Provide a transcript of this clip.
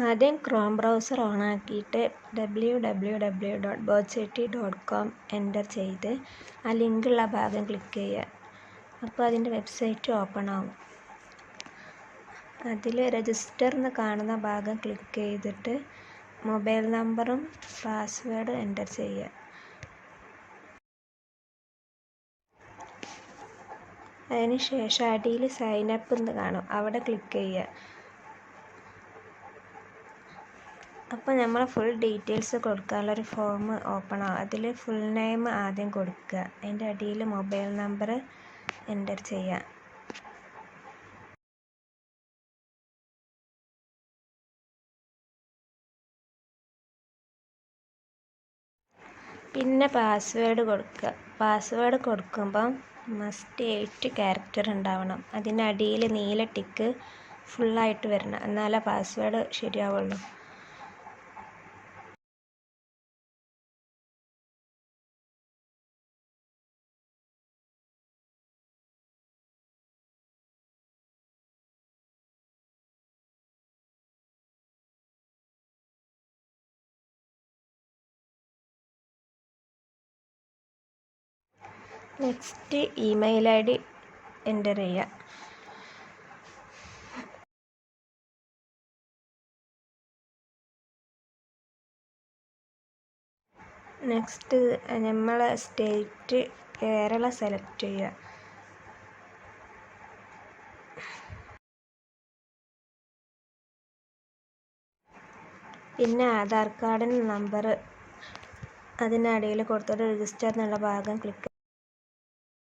ആദ്യം Chrome browser ഓണാക്കിയിട്ട് www.birthcerti.com enter ചെയ്ത് ആ ലിങ്കുള്ള ഭാഗം ക്ലിക്ക് ചെയ്യുക. അപ്പോൾ അതിൻ്റെ വെബ്സൈറ്റ് ഓപ്പൺ ആവും. അതിൽ രജിസ്റ്റർ എന്ന് കാണുന്ന ഭാഗം ക്ലിക്ക് ചെയ്തിട്ട് മൊബൈൽ നമ്പറും പാസ്വേഡും എൻ്റർ ചെയ്യുക. അതിന് ശേഷം അടിയിൽ സൈൻ അപ്പ് എന്ന് കാണും, അവിടെ ക്ലിക്ക് ചെയ്യുക. അപ്പോൾ നമ്മൾ ഫുൾ ഡീറ്റെയിൽസ് കൊടുക്കാനുള്ളൊരു ഫോം ഓപ്പൺ ആവും. അതിൽ ഫുൾ നെയിം ആദ്യം കൊടുക്കുക. അതിൻ്റെ അടിയിൽ മൊബൈൽ നമ്പർ എൻ്റർ ചെയ്യുക. പിന്നെ പാസ്വേഡ് കൊടുക്കുക. പാസ്വേഡ് കൊടുക്കുമ്പം മസ്റ്റ് 8 ക്യാരക്ടർ ഉണ്ടാവണം. അതിൻ്റെ അടിയിൽ നീല ടിക്ക് ഫുള്ളായിട്ട് വരണം, എന്നാലേ പാസ്വേഡ് ശരിയാവുള്ളൂ. നെക്സ്റ്റ് ഇമെയിൽ ID എൻ്റർ ചെയ്യുക. നെക്സ്റ്റ് നമ്മളെ സ്റ്റേറ്റ് കേരള സെലക്ട് ചെയ്യുക. പിന്നെ ആധാർ കാർഡിൻ്റെ നമ്പർ അതിനടിയിൽ കൊടുത്തിട്ട് രജിസ്റ്റർ എന്നുള്ള ഭാഗം ക്ലിക്ക്